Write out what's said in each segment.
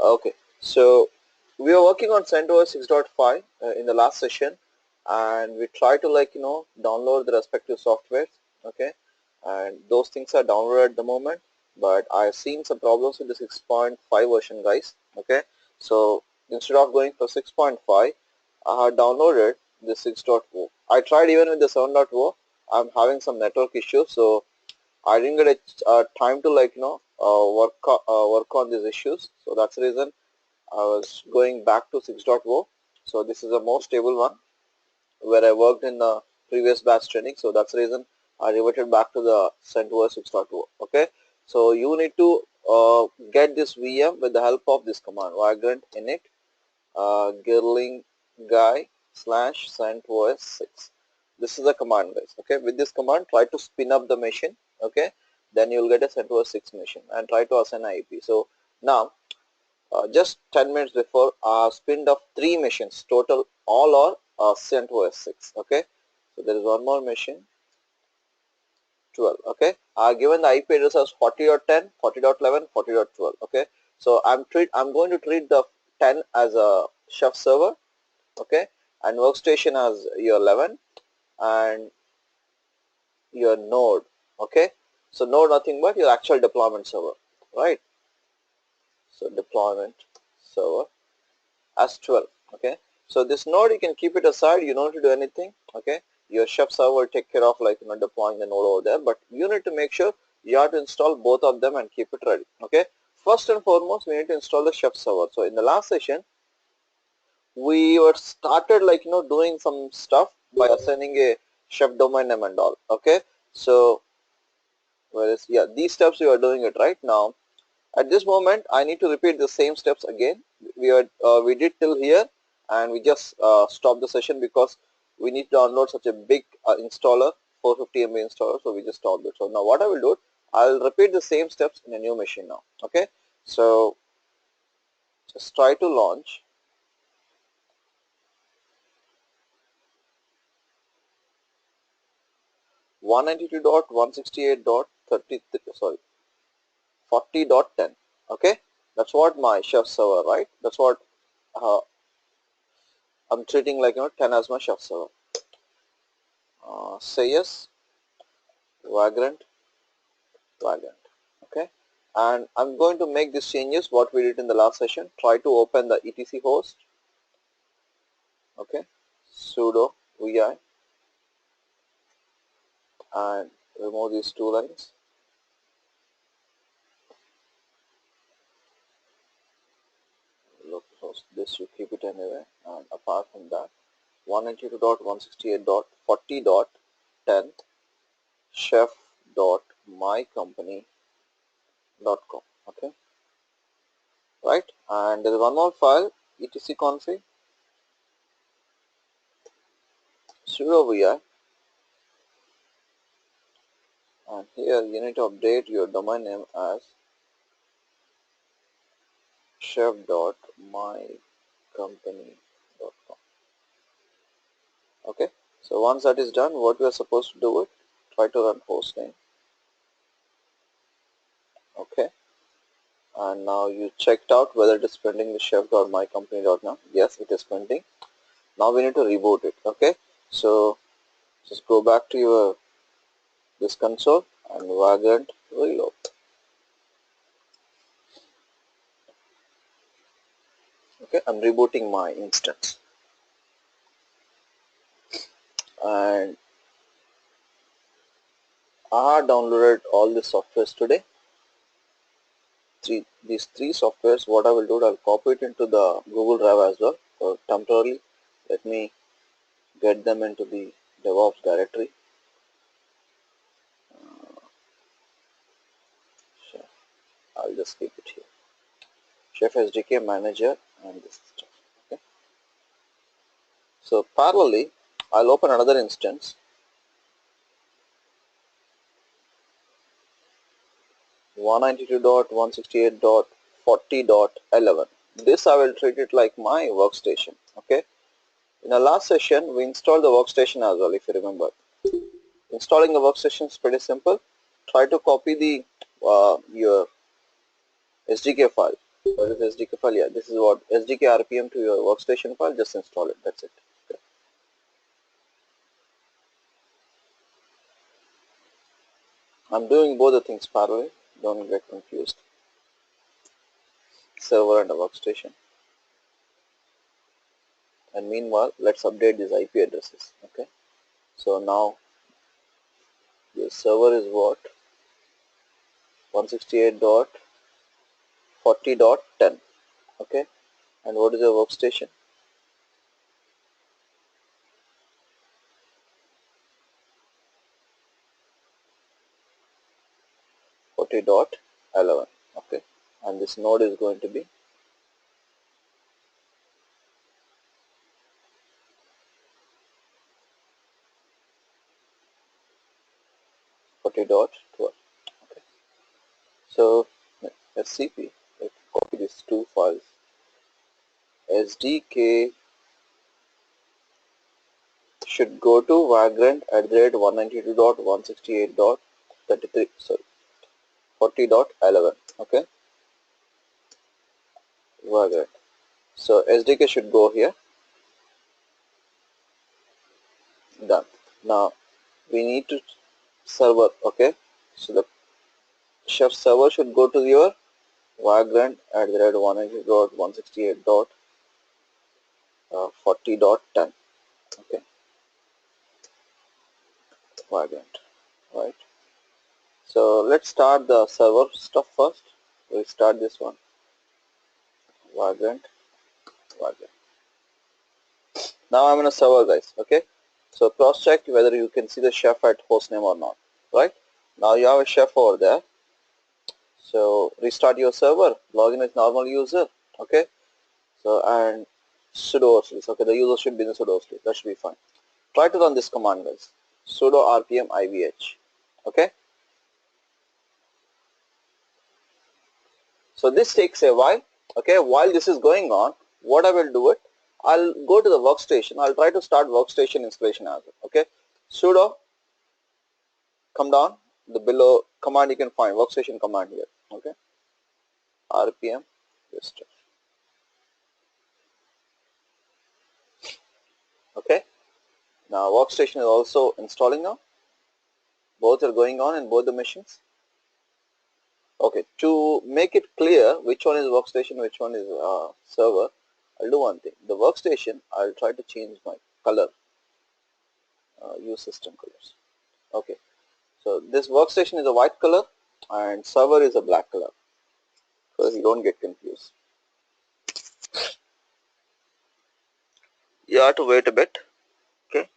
Okay, so we are working on CentOS 6.5 in the last session, and we try to download the respective softwares. Okay, and those things are downloaded at the moment, but I've seen some problems with the 6.5 version, guys. Okay, so instead of going for 6.5, I have downloaded the 6.0. I tried even with the 7.0. I'm having some network issues, so I didn't get a time to work on these issues. So that's the reason I was going back to 6.0. So this is a more stable one where I worked in the previous batch training. So that's the reason I reverted back to the CentOS 6.0. Okay. So you need to get this VM with the help of this command vagrant init girling guy slash CentOS 6. This is the command, guys. Okay. With this command, try to spin up the machine. Okay. Then you'll get a CentOS 6 machine and try to assign IP. So now just 10 minutes before spinned up 3 machines total, all are CentOS 6. Okay, so there is one more machine, 12. Okay, given the IP address as 40.10, 40.11, 40.12. Okay, so I'm going to treat the 10 as a chef server. Okay, and workstation as your 11 and your node. Okay, so node nothing but your actual deployment server, right? So deployment server as 12. Okay, so this node you can keep it aside, you don't need to do anything. Okay, your chef server will take care of deploying the node over there, but you need to make sure you have to install both of them and keep it ready. Okay, first and foremost we need to install the chef server. So in the last session we were started doing some stuff by assigning a chef domain name and all. Okay, so whereas these steps you are doing it right now. At this moment, I need to repeat the same steps again. We did till here, and we just stopped the session because we need to download such a big installer, 450 MB installer. So we just stopped it. So now what I will do, I'll repeat the same steps in a new machine now. Okay, so just try to launch. One 192.168.33 sorry 40.10. Okay, that's what my chef server, right? That's what uh, I'm treating 10 as my chef server. Say yes, vagrant. Okay, and I'm going to make these changes what we did in the last session. Try to open the etc host. Okay, sudo vi and remove these two lines. Look, this you keep it anyway, and apart from that 192.168.40.10 chef.mycompany.com. okay, right, and there is one more file, etc config sudo vi, and here you need to update your domain name as chef.mycompany.com. okay, so once that is done, what we are supposed to do it, try to run hostname. Okay, and now you checked out whether it is printing the chef.mycompany.com. Yes, it is printing. Now we need to reboot it. Okay, so just go back to your this console and vagrant reload. Okay, I'm rebooting my instance, and I have downloaded all the softwares today. These three softwares, what I will do, I'll copy it into the Google Drive as well. So temporarily, let me get them into the DevOps directory. Chef, I'll just keep it here. Chef SDK Manager and this stuff. Okay. So parallelly, I'll open another instance. 192.168.40.11. This I will treat it like my workstation. Okay. In the last session, we installed the workstation as well, if you remember. Installing the workstation is pretty simple. Try to copy the your SDK file What is SDK file? Yeah, this is what SDK RPM to your workstation file. Just install it. That's it. Okay. I'm doing both the things parallel. Don't get confused. Server and a workstation. And meanwhile, let's update these IP addresses. Okay. So now the server is what? 168.40.10. Okay. And what is your workstation? 40.11. Okay. And this node is going to be 40.12. Okay. So SCP, let's copy these two files. SDK should go to vagrant at the rate 192.168.33, sorry, 40.11. Okay. Vagrant. So SDK should go here. Done. Now we need to server. Okay. So the chef server should go to your vagrant at the rate 192.168.40.10. Okay. Vagrant. Right. So let's start the server stuff first. We'll start this one. Vagrant. Vagrant. Now I'm in a server, guys. Okay. So cross check whether you can see the chef at hostname or not. Right. Now you have a chef over there. So restart your server, login as normal user. Okay. So and sudo host list. Okay, the user should be in the sudo host list. That should be fine. Try to run this command, guys. Sudo rpm ivh. Okay. So this takes a while. Okay. While this is going on, what I will do it, I'll go to the workstation. I'll try to start workstation installation as well. Okay. Sudo, come down. The below command you can find workstation command here. Okay. rpm restart. Okay. Now workstation is also installing now. Both are going on in both the machines. Okay, to make it clear which one is workstation, which one is server, I'll do one thing. The workstation, I'll try to change my color, use system colors. Okay, so this workstation is a white color and server is a black color, so you don't get confused. You have to wait a bit. Okay,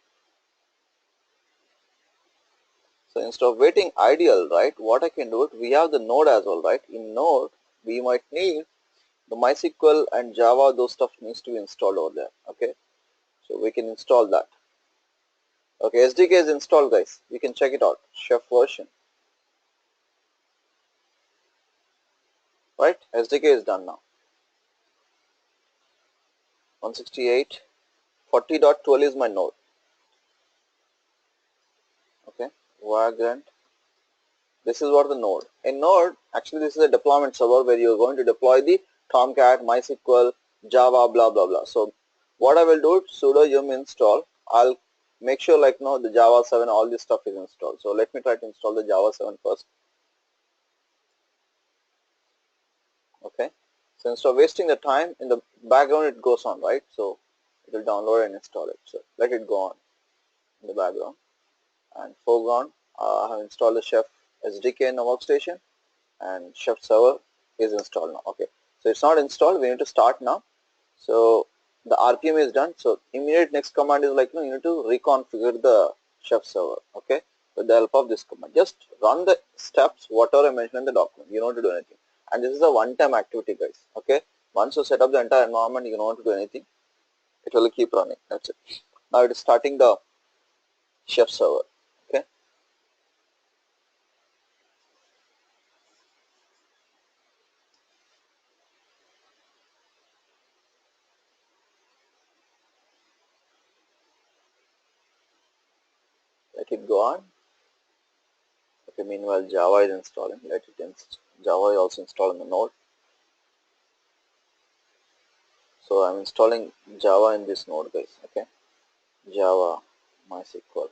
so instead of waiting ideal, right, what I can do it, we have the node as well, right? In node, we might need the MySQL and Java, those stuff needs to be installed over there. Okay, so we can install that. Okay, SDK is installed, guys. You can check it out. Chef version. Right? SDK is done now. 168. 40.12 is my node. Okay. Vagrant. This is what the node. In node, actually this is a deployment server where you are going to deploy the Tomcat, MySQL, Java, blah blah blah. So what I will do it, sudo yum install. I'll make sure like the Java 7, all this stuff is installed. So let me try to install the Java 7 first. Okay, so instead of wasting the time, in the background it goes on, right? So it will download and install it. So let it go on in the background. And foreground, I have installed the Chef SDK in the workstation, and Chef server is installed now. Okay, so it's not installed. We need to start now. So the RPM is done. So immediate next command is like you need to reconfigure the Chef server. Okay, with the help of this command, just run the steps whatever I mentioned in the document. You don't have to do anything. And this is a one-time activity, guys. Okay, once you set up the entire environment, you don't have to do anything. It will keep running. That's it. Now it is starting the Chef server. Okay. Let it go on. Okay. Meanwhile, Java is installing. Let it Java is also installed in the node. So I'm installing Java in this node, guys. Okay, Java MySQL.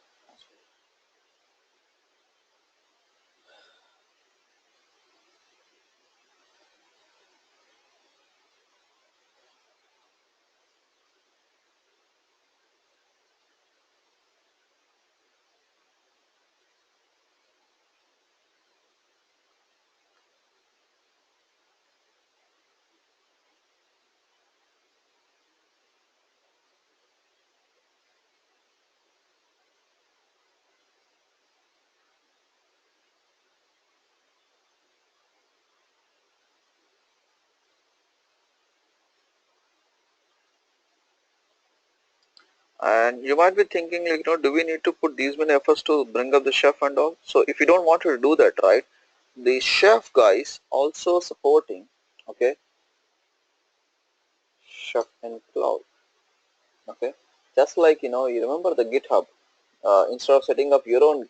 And you might be thinking, like, do we need to put these many efforts to bring up the chef and all? So if you don't want to do that, right, the chef guys also supporting, okay, chef in cloud, okay, just like, you remember the GitHub, instead of setting up your own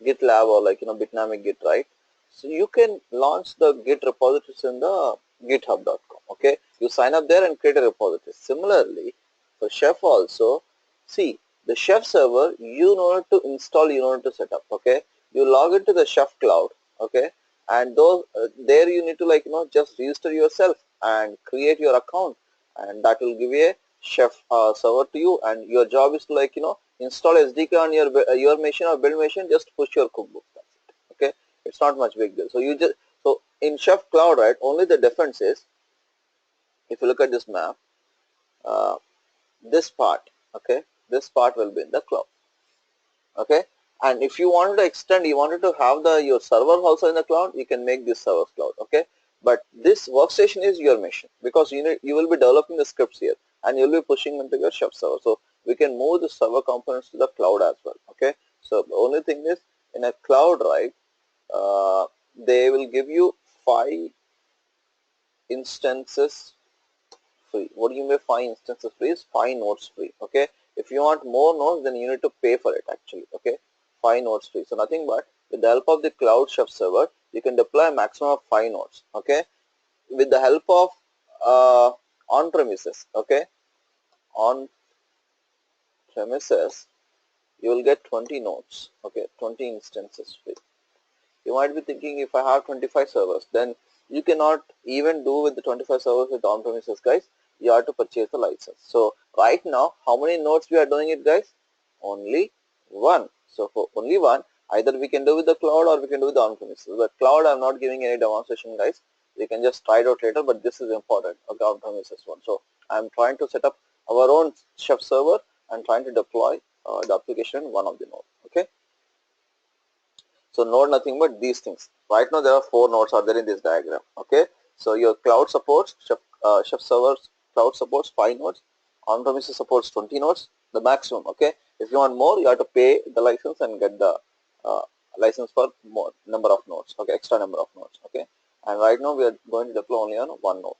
GitLab or like, Bitnami Git, right? So you can launch the Git repositories in the github.com, okay? You sign up there and create a repository. Similarly, for Chef also, see, the Chef server, you know to install, you know to set up, okay? You log into the Chef cloud, okay? And those there you need to, like, just register yourself and create your account, and that will give you a Chef server to you, and your job is to, like, install SDK on your machine or build machine, just push your cookbook. That's it. Okay, it's not much big deal. So you just, so in Chef Cloud, right, only the difference is, if you look at this map, uh, this part, okay, this part will be in the cloud. Okay, and if you wanted to extend, you wanted to have your server also in the cloud, you can make this server cloud. Okay, but this workstation is your machine, because you will be developing the scripts here and you'll be pushing into your Chef server. So we can move the server components to the cloud as well. Okay, so the only thing is, in a cloud, right, they will give you 5 instances free. What do you mean by 5 instances free? Is 5 nodes free. Okay, if you want more nodes, then you need to pay for it actually. Okay, 5 nodes free. So nothing but with the help of the cloud chef server, you can deploy a maximum of 5 nodes. Okay, with the help of on premises. Okay, on premises you will get 20 nodes. Okay, 20 instances free. You might be thinking, if I have 25 servers, then you cannot even do with the 25 servers with on-premises, guys. You have to purchase the license. So right now, how many nodes we are doing it, guys? Only one. So for only one, either we can do with the cloud or we can do with the on-premises. But cloud, I'm not giving any demonstration, guys. You can just try it out later, but this is important, okay, on-premises one. So I'm trying to set up our own Chef server and trying to deploy the application in one of the nodes. Okay. So node nothing but these things. Right now there are 4 nodes are there in this diagram. Okay. So your cloud supports Chef servers cloud supports 5 nodes. On-premises supports 20 nodes, the maximum. Okay. If you want more, you have to pay the license and get the uh, license for more number of nodes. Okay, extra number of nodes. Okay. And right now we are going to deploy only on one node.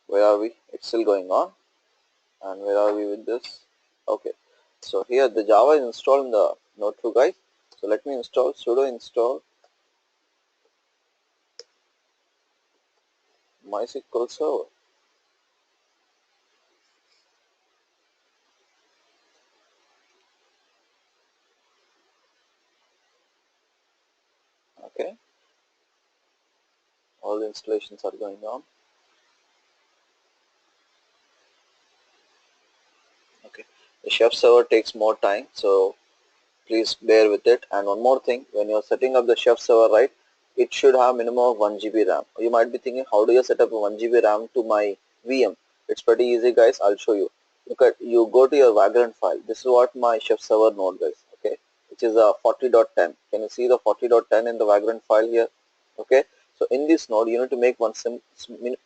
Where are we? It's still going on. And where are we with this? Okay, so here the Java is installed in the node 2, guys. So let me install sudo install MySQL server. Okay, all the installations are going on. Okay, the Chef server takes more time, so please bear with it. And one more thing, when you're setting up the Chef server, right, it should have minimum of 1 GB RAM. You might be thinking, how do you set up a 1 GB RAM to my VM? It's pretty easy, guys. I'll show you. Look at, you go to your Vagrant file. This is what my Chef server node, guys. Okay, which is a 40.10. Can you see the 40.10 in the Vagrant file here? Okay, so in this node, you need to make one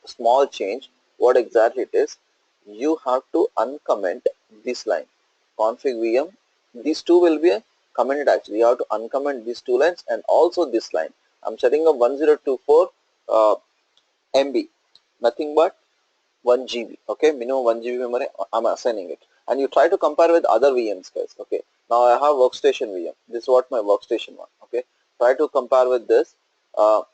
small change. What exactly it is? You have to uncomment this line, config VM. These two will be commented actually. You have to uncomment these 2 lines and also this line. I'm setting up 1024 MB, nothing but 1 GB. Okay, minimum 1 GB memory I'm assigning it. And you try to compare with other VMs, guys. Okay, now I have workstation VM. This is what my workstation one. Okay, try to compare with this.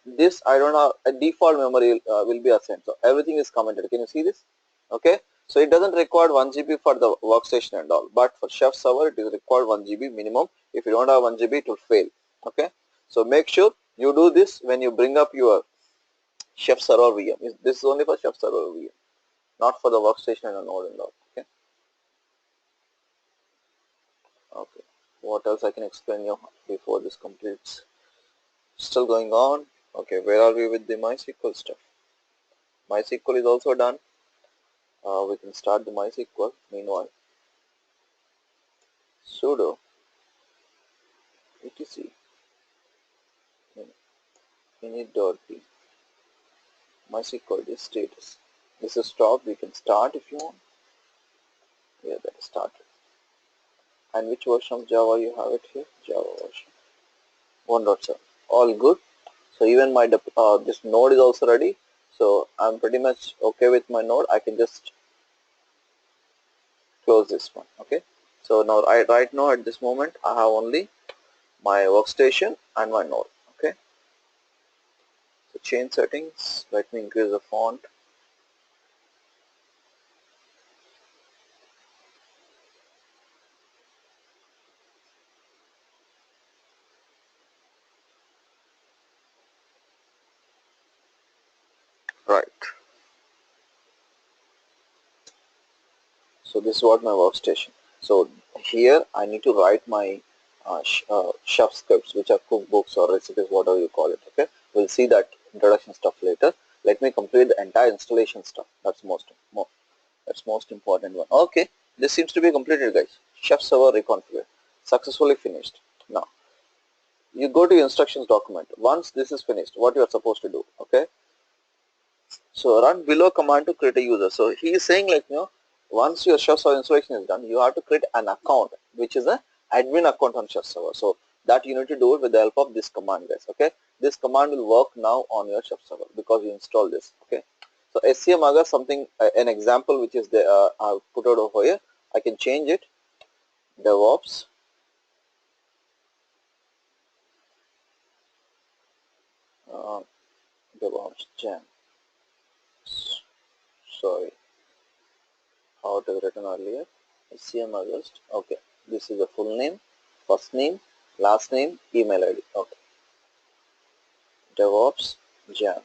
this I don't have a default memory will be assigned. So everything is commented. Can you see this? Okay. So it doesn't require 1 GB for the workstation and all, but for chef server it is required 1 GB minimum. If you don't have 1 GB, it will fail. Okay. So make sure you do this when you bring up your chef server VM. This is only for chef server VM, not for the workstation and node and all. Okay. Okay. What else I can explain you before this completes? Still going on. Okay. Where are we with the MySQL stuff? MySQL is also done. We can start the MySQL. Meanwhile, sudo etc init.p MySQL is status. This is stop. We can start if you want. Yeah, that is started. And which version of Java you have it here? Java version 1.7. All good. So even my this node is also ready. So I'm pretty much okay with my node. I can just close this one. Okay. So now right now at this moment I have only my workstation and my node. Okay. So change settings. Let me increase the font. Right. So this is what my workstation. So here I need to write my chef scripts, which are cookbooks or recipes, whatever you call it. Okay, we'll see that introduction stuff later. Let me complete the entire installation stuff. That's most important one. Okay, this seems to be completed, guys. Chef server reconfigured, successfully finished. Now you go to instructions document. Once this is finished, what you are supposed to do? Okay, so run below command to create a user. So he is saying like, once your chef server installation is done, you have to create an account, which is a admin account on chef server. So that you need to do it with the help of this command, guys. Okay, this command will work now on your chef server because you install this. Okay, so SCM Aga something an example which is the I've put out over here. I can change it. DevOps uh, DevOps Jam. Sorry, how it is written earlier. SCM August. Okay, this is the full name, first name, last name, email ID. Okay, DevOps Jam.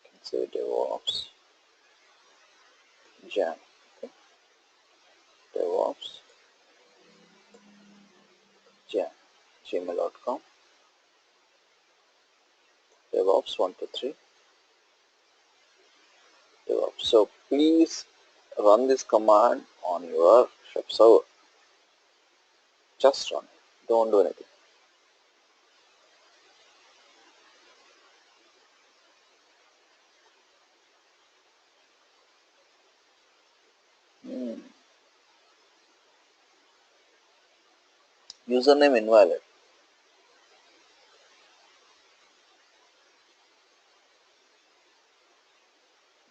You can say DevOps Jam. Okay. DevOps Jam. Gmail.com. DevOps 123. DevOps. So please run this command on your chef server. Just run it. Don't do anything. Username invalid.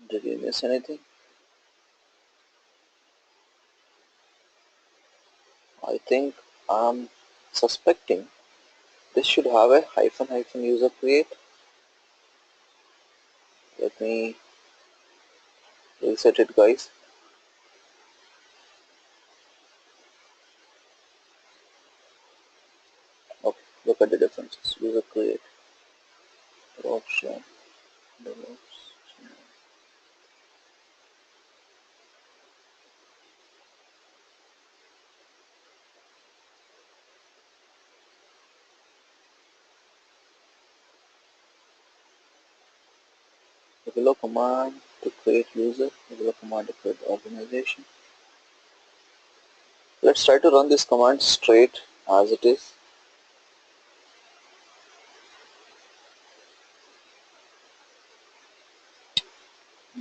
Did you miss anything? I think I'm suspecting this should have a hyphen user create. Let me reset it, guys. Okay, look at the differences. User create, option, DevOps. The below command to create user, the below command to create organization. Let's try to run this command straight as it is.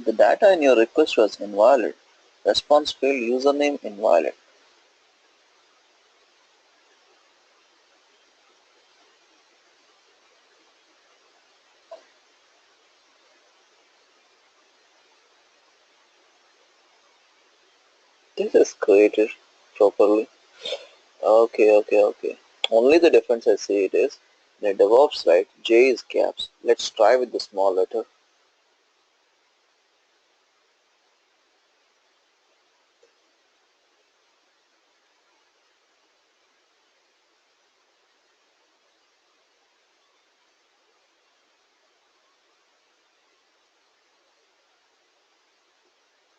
The data in your request was invalid. Response failed, username invalid. This is created properly. Okay. Only the difference I see it is The DevOps, right? J is caps. Let's try with the small letter.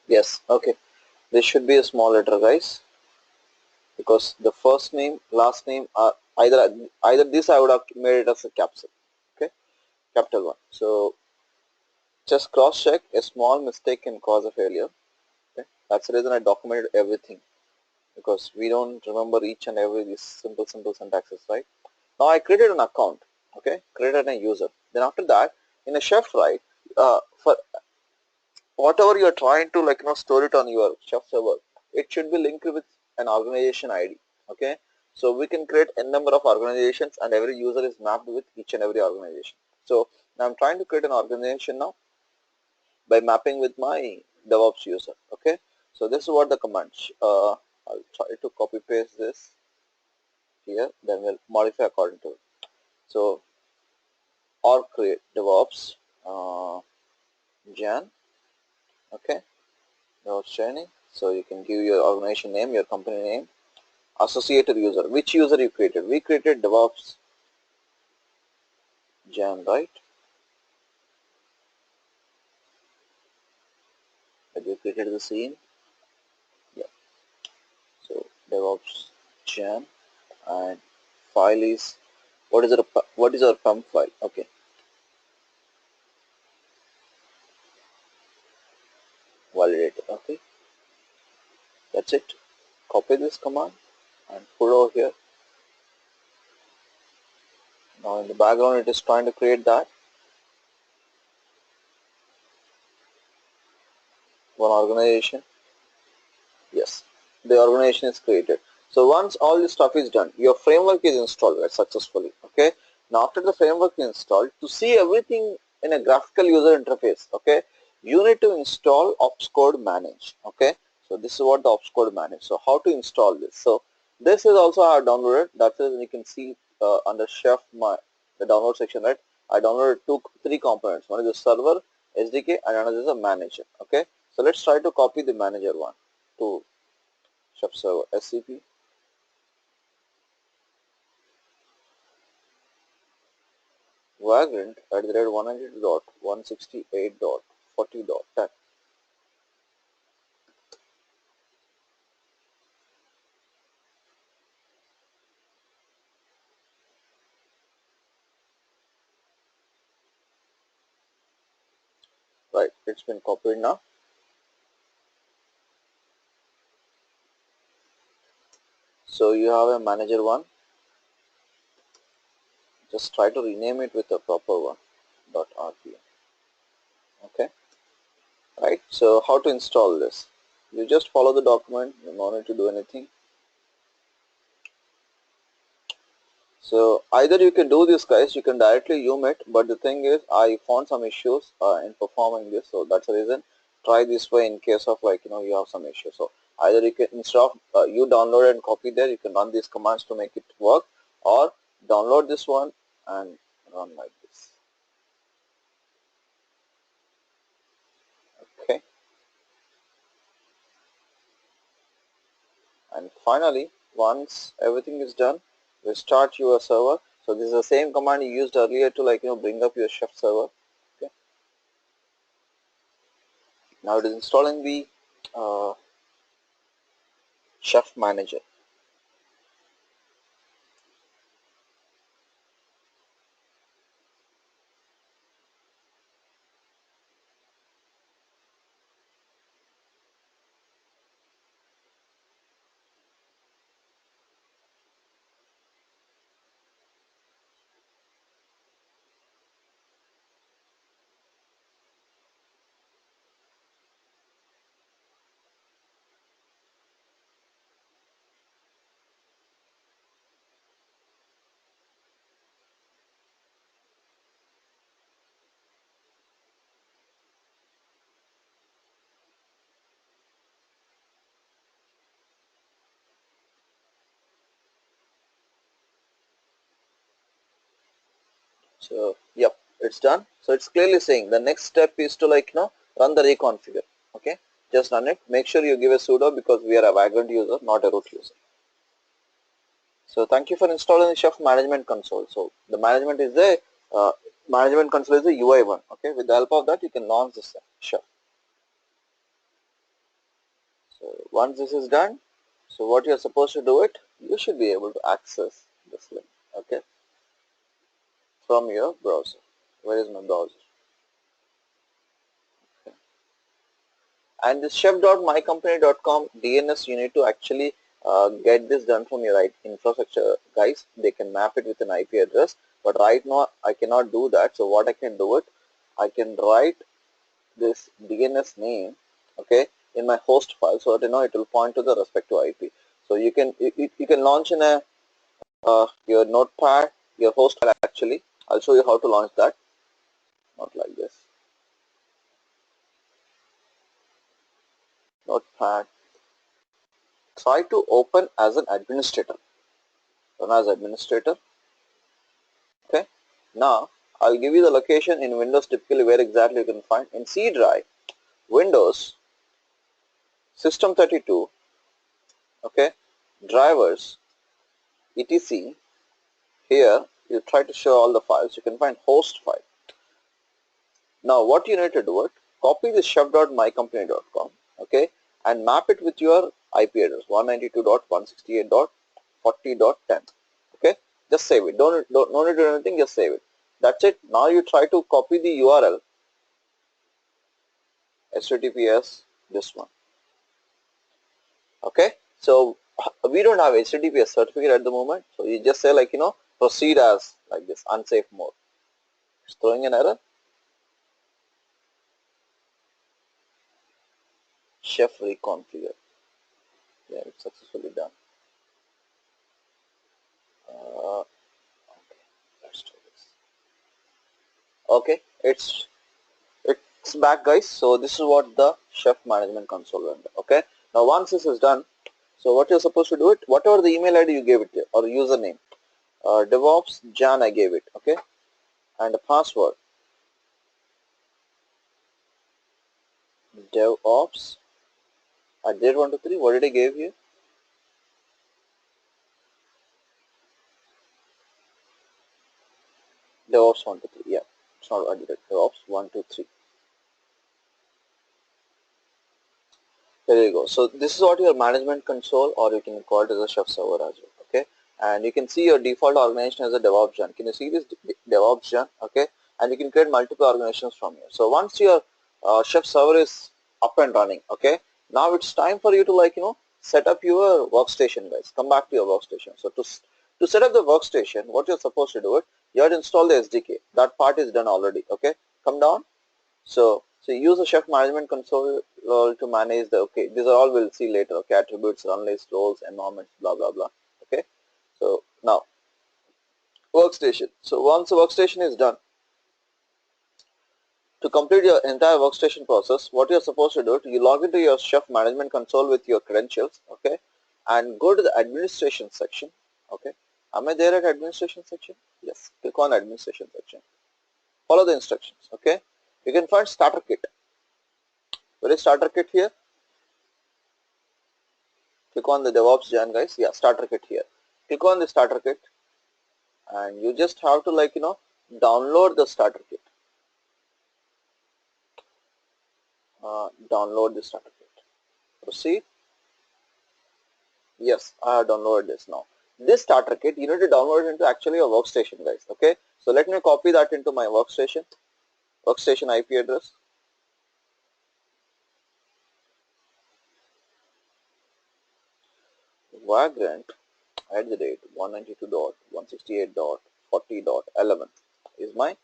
Yes, okay. This should be a small letter, guys, because the first name, last name are either this I would have made it as a capsule. Okay, capital one. So just cross check. A small mistake can cause a failure. Okay, that's the reason I documented everything, because we don't remember each and every these simple syntaxes, right? Now I created an account. Okay, created a user. Then after that, in a chef, right? For whatever you are trying to store it on your chef server, it should be linked with an organization ID. Okay, so we can create a number of organizations and every user is mapped with each and every organization. So now I'm trying to create an organization now by mapping with my DevOps user. Okay, so this is what the command. I'll try to copy paste this here, then we'll modify according to it. So or create DevOps Jan. Okay, DevOps training. So you can give your organization name, your company name, associated user. Which user you created? We created DevOps Jan, right? Have you created the scene? Yeah. So DevOps Jan, and file is what is our pump file? Okay, validate. Okay, that's it. Copy this command and put over here. Now in the background it is trying to create that one organization. Yes, the organization is created. So once all this stuff is done, your framework is installed, right, successfully. Okay. Now after the framework is installed, to see everything in a graphical user interface, okay, you need to install opscode manage. Okay. So this is what the opscode manage. So how to install this? So this is also I have downloaded. That is, you can see under chef the download section, right? I downloaded three components. One is the server, SDK, and another is a manager. Okay. So let's try to copy the manager one to chef server SCP vagrant at the rate 100.168.40.10. Right, it's been copied now. So you have a manager one. Just try to rename it with a proper one. .rpm. Okay. Right. So how to install this? You just follow the document. You don't need to do anything. So either you can do this, guys, you can directly zoom it, but the thing is I found some issues in performing this, so that's the reason. Try this way in case of you have some issues. So either you can, instead of you download and copy there, you can run these commands to make it work, or download this one and run like this. Okay, and finally once everything is done, restart your server. So this is the same command you used earlier to bring up your chef server. Okay, now it is installing the uh, chef manager. So yep, it's done. So it's clearly saying the next step is to run the reconfigure. Okay, just run it. Make sure you give a sudo because we are a vagrant user, not a root user. So thank you for installing the Chef management console. So the management console is the UI one. Okay, with the help of that you can launch this Chef. So once this is done, so what you are supposed to do it, you should be able to access this link. Okay, from your browser. Where is my browser? Okay. And this chef.mycompany.com DNS, you need to actually get this done from your infrastructure guys. They can map it with an IP address, but right now I cannot do that. So what I can do it, I can write this DNS name, okay, in my host file, so that it will point to the respective IP. So you can launch in a your notepad, your host file actually. I'll show you how to launch that. Not like this. Notepad. Try to open as an administrator. Run as administrator. Okay. Now I'll give you the location in Windows typically where exactly you can find. In C drive, Windows, System 32, okay, drivers, etc. Here you try to show all the files. You can find host file. Now what you need to do it, copy this chef.mycompany.com, okay, and map it with your IP address 192.168.40.10. Okay, just save it. Don't no need to do anything, just save it. That's it. Now you try to copy the URL, https, this one. Okay, so we don't have https certificate at the moment, so you just say proceed as like this, unsafe mode. It's throwing an error. Chef reconfigure. Yeah, it's successfully done. Okay, let's do this. Okay, it's back guys. So this is what the Chef management console will do. Okay, now once this is done, so what you're supposed to do it, whatever the email ID you gave it to, or username, DevOps Jan I gave it, okay, and the password DevOps at 123. What did I give you? DevOps 123. Yeah, it's not DevOps 123. There you go. So this is what your management console, or you can call it as a Chef server as well. Okay, and you can see your default organization as a DevOps Gen. Can you see this DevOps Gen? Okay, and you can create multiple organizations from here. So once your Chef server is up and running, okay, now it's time for you to set up your workstation, guys. Come back to your workstation. So to set up the workstation, what you're supposed to do it, you have to install the SDK. That part is done already. Okay, come down. So use the Chef management console to manage the, okay, these are all we'll see later, okay, attributes, run list, roles, environments, blah, blah, blah. Okay, so now workstation. So once the workstation is done, to complete your entire workstation process, what you're supposed to do, you log into your Chef management console with your credentials, okay, and go to the administration section. Okay, am I there at administration section? Yes, click on administration section. Follow the instructions. Okay, you can find starter kit. Where is starter kit here? Click on the DevOps Gen, guys. Yeah, starter kit here. Click on the starter kit, and you just have to download the starter kit. Download the starter kit. Proceed. Yes, I have downloaded this now. This starter kit, you need to download it into actually your workstation, guys. Okay, so let me copy that into my workstation IP address. Vagrant @192.168.40.11 is my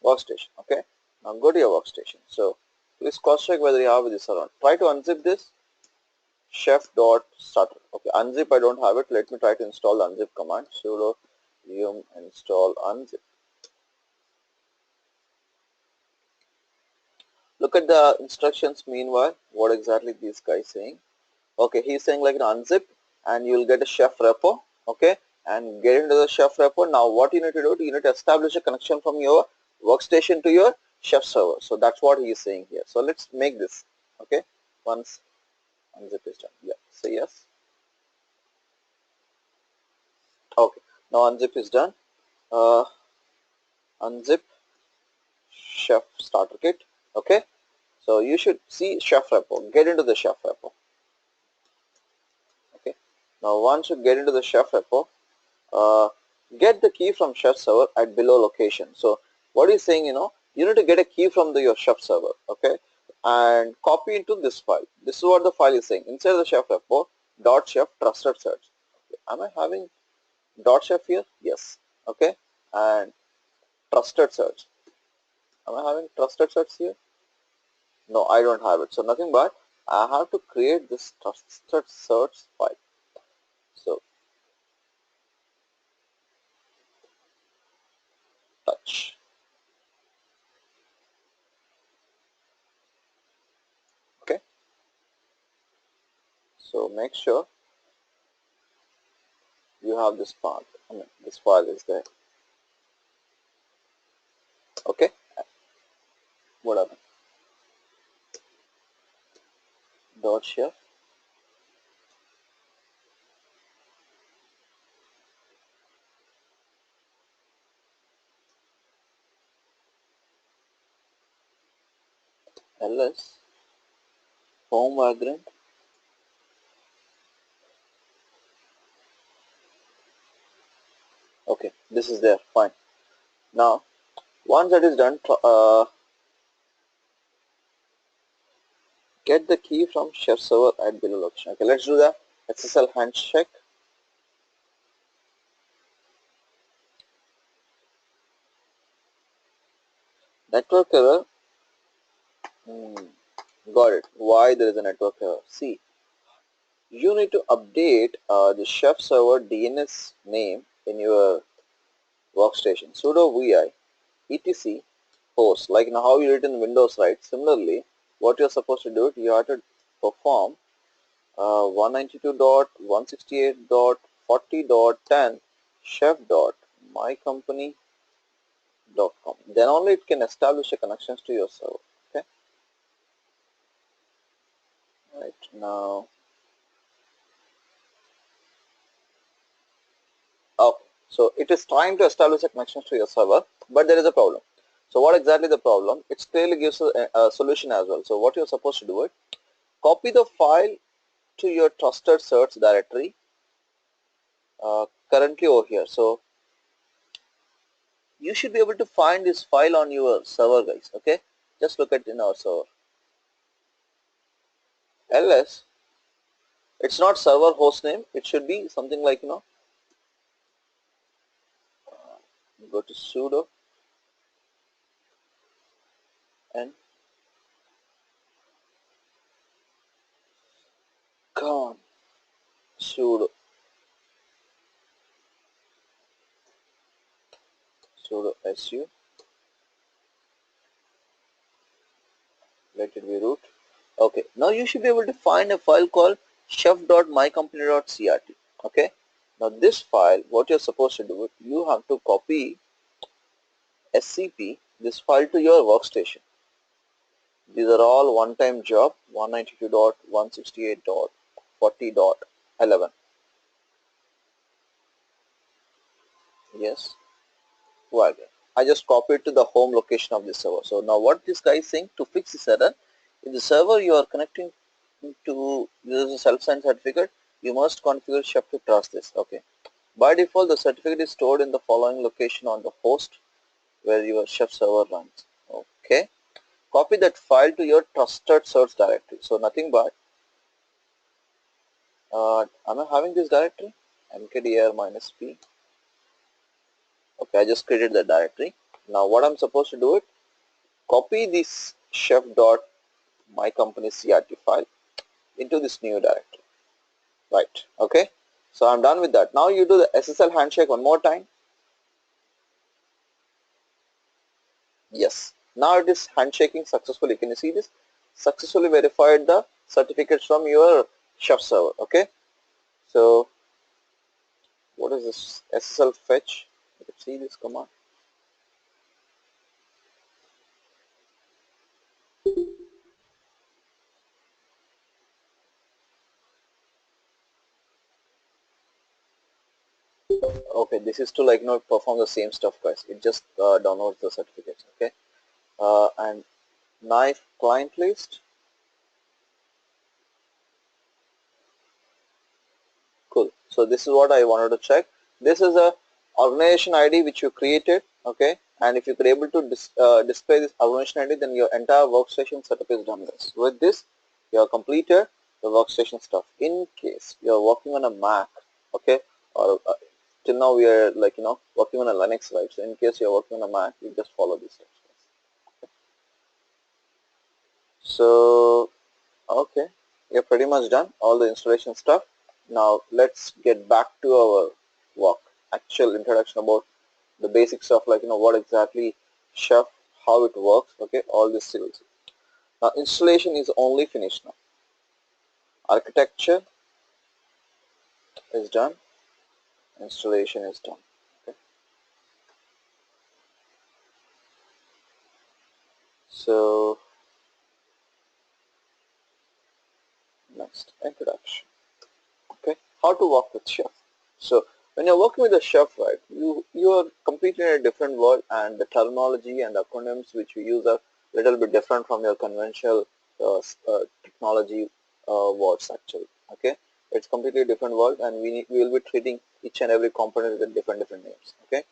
workstation. Okay, now go to your workstation. So please cross check whether you have this or not. Try to unzip this chef.starter. Okay, unzip I don't have it. Let me try to install the unzip command. Sudo yum install unzip. Look at the instructions meanwhile. What exactly this guy is saying? Okay, he's saying like an unzip and you'll get a chef repo. Okay, and get into the chef repo. Now what you need to do, you need to establish a connection from your workstation to your chef server. So that's what he is saying here. So let's make this. Okay, once unzip is done. Yeah, say yes. Okay, now unzip is done. Unzip chef starter kit. Okay, so you should see chef repo. Get into the chef repo. Okay, now once you get into the chef repo, uh, get the key from chef server at below location. So what he's saying, you need to get a key from your chef server. Okay, and copy into this file. This is what the file is saying. Inside the chef repo, dot chef trusted search. Okay. Am I having dot chef here? Yes. Okay, and trusted search. Am I having trusted search here? No, I don't have it. So nothing but I have to create this trusted search file. So touch. Okay, so make sure you have this path. I mean, this file is there. Okay, what happened? Dot chef ls home vagrant. Okay, this is there. Fine. Now once that is done, get the key from chef server at below location. Okay, let's do that. SSL handshake. Network error. Got it. Why there is a network error? See, you need to update the chef server DNS name in your workstation. Sudo vi etc host, like now how you did in Windows, right? Similarly, what you're supposed to do, you have to perform 192.168.40.10 chef.mycompany.com. Then only it can establish a connections to your server. Okay, right now. Okay, so it is trying to establish a connection to your server, but there is a problem. So what exactly the problem? It clearly gives a solution as well. So what you're supposed to do it, copy the file to your trusted search directory currently over here. So you should be able to find this file on your server, guys. Okay, just look at in our server. ls, it's not server host name. It should be something like, go to sudo and con sudo su, let it be root. Okay, now you should be able to find a file called chef.mycompany.crt. Okay, now this file, what you're supposed to do, you have to copy scp this file to your workstation. These are all one-time job, 192.168.40.11. Yes, well, I just copied to the home location of this server. So now what this guy is saying, to fix this error, in the server you are connecting to use a self-signed certificate, you must configure chef to trust this. Okay, by default the certificate is stored in the following location on the host where your chef server runs. Okay, copy that file to your trusted search directory. So nothing but am I having this directory? mkdir -p. Okay, I just created that directory. Now what I'm supposed to do it, copy this chef.mycompany.crt file into this new directory. Right, okay, so I'm done with that. Now you do the SSL handshake one more time. Yes, now it is handshaking successfully. Can you see this? Successfully verified the certificates from your chef server. Okay, so what is this SSL fetch? You can see this command. Okay, this is to like perform the same stuff, guys. It just downloads the certificates. Okay, and knife client list. Cool. So this is what I wanted to check. This is a organization ID which you created. Okay, and if you could able to display this organization ID, then your entire workstation setup is done, guys. With this, you have completed the workstation stuff. In case you are working on a Mac, okay, or till now we are like working on a Linux, right? So in case you are working on a Mac, you just follow these steps. So okay, you're pretty much done all the installation stuff. Now let's get back to our work. Actual introduction about the basic stuff, like what exactly Chef, how it works. Okay, all this skills. Now installation is only finished now. Architecture is done. Installation is done. Okay. So next, introduction. Okay, how to work with Chef. So when you're working with a Chef, right, you are completely in a different world, and the terminology and acronyms which we use are a little bit different from your conventional technology words actually. Okay, it's completely different world, and we will be treating each and every component with different names. Okay,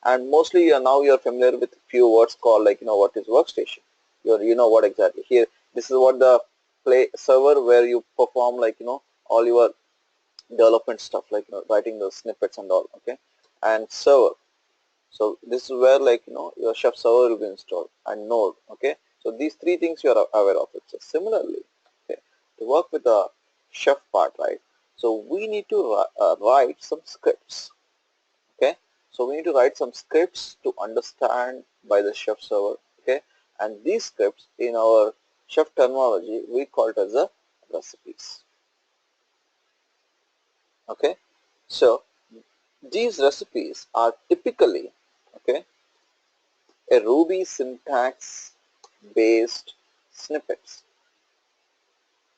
and mostly you're familiar with few words called like what is workstation. You know what exactly here. This is what the play server where you perform like all your development stuff, like writing the snippets and all. Okay, and server, so this is where like your Chef server will be installed, and node. Okay, so these three things you are aware of it. So similarly, okay, to work with the Chef part, right, so we need to write some scripts. Okay, so we need to write some scripts to understand by the Chef server. Okay, and these scripts in our Chef terminology we call it as a recipes. Okay, so these recipes are typically, okay, a Ruby syntax based snippets.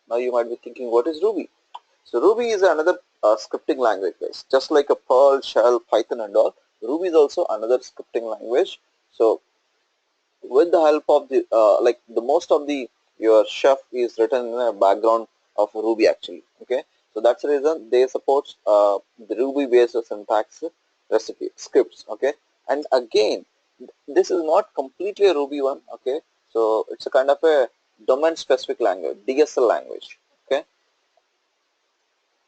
Now you might be thinking, what is Ruby? So Ruby is another scripting language, guys. Just like a Perl, Shell, Python and all, Ruby is also another scripting language. So with the help of the like the most of the your Chef is written in a background of Ruby actually. Okay, so that's the reason they support the Ruby based syntax recipe scripts. Okay, and again this is not completely a Ruby one. Okay, so it's a kind of a domain specific language, DSL language. Okay,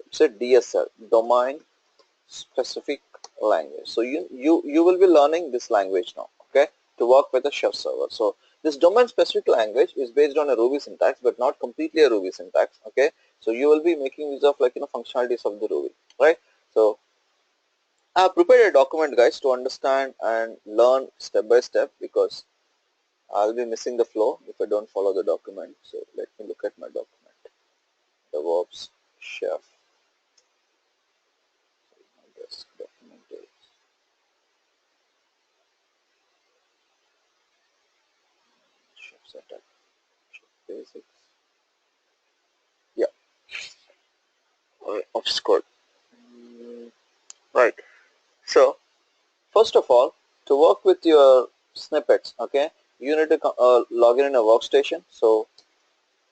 it's a DSL, domain specific language. So you will be learning this language now, okay, to work with a Chef server. So this domain specific language is based on a Ruby syntax, but not completely a Ruby syntax. Okay, so you will be making use of like functionalities of the Ruby, right? So I have prepared a document, guys, to understand and learn step by step, because I'll be missing the flow if I don't follow the document. So let me look at my document. DevOps Chef. This document is Chef setup, basics. Yeah, ops code. Right. So first of all, to work with your snippets, okay, you need to log in a workstation. So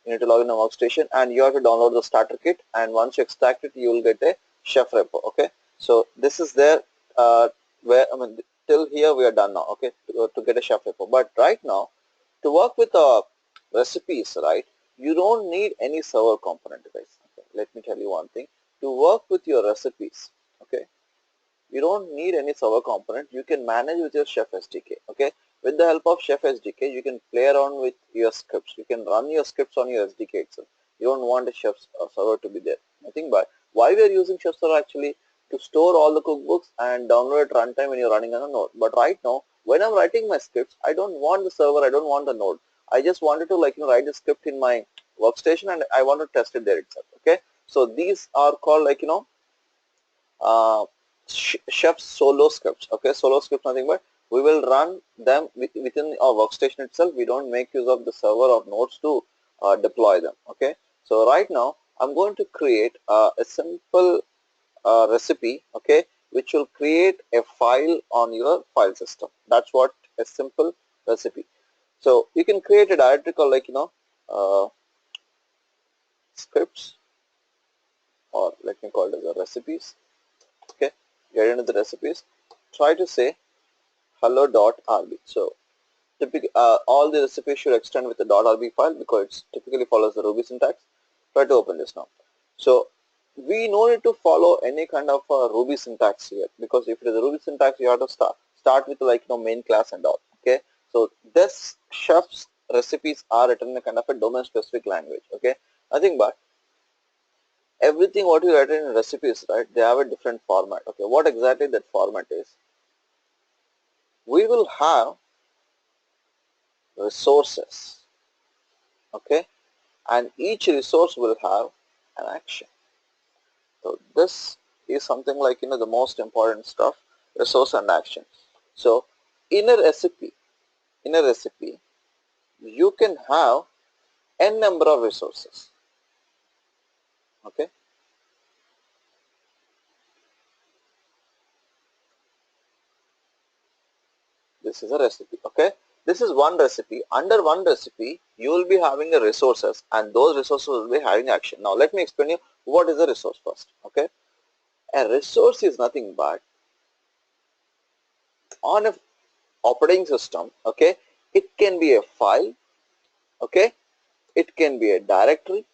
you need to log in a workstation, and you have to download the starter kit. And once you extract it, you will get a Chef repo. Okay. So this is there. Where I mean, till here we are done now. Okay, to get a Chef repo. But right now, to work with recipes, right, you don't need any server component, guys. Okay, let me tell you one thing. To work with your recipes, okay, you don't need any server component. You can manage with your Chef SDK. Okay, with the help of Chef SDK, you can play around with your scripts. You can run your scripts on your SDK itself. You don't want a Chef server to be there. Nothing but why we are using Chef server actually to store all the cookbooks and download at runtime when you're running on a node. But right now, when I'm writing my scripts, I don't want the server. I don't want the node. I just wanted to like write the script in my workstation, and I want to test it there itself. Okay, so these are called like uh, chef's solo scripts. Okay, solo scripts nothing but we will run them within our workstation itself. We don't make use of the server or nodes to deploy them. Okay, so right now I'm going to create a simple recipe, okay, which will create a file on your file system. That's what a simple recipe. So you can create a directory called like scripts, or let me call it as a recipes. Okay, get into the recipes. Try to say hello.rb. So typically all the recipes should extend with the .rb file because it typically follows the Ruby syntax. Try to open this now. So we no need to follow any kind of Ruby syntax here, because if it is a Ruby syntax, you have to start with like main class and all. Okay, so this chef's recipes are written in a kind of a domain specific language. Okay, nothing but everything what you write in recipes, right? They have a different format. Okay, what exactly that format is? We will have resources. Okay, and each resource will have an action. So this is something like the most important stuff, resource and action. So in a recipe, you can have n number of resources. Okay, this is a recipe. Okay, this is one recipe. Under one recipe, you will be having a resources, and those resources will be having action. Now let me explain you what is a resource first. Okay, a resource is nothing but on a operating system. Okay, it can be a file. Okay, it can be a directory.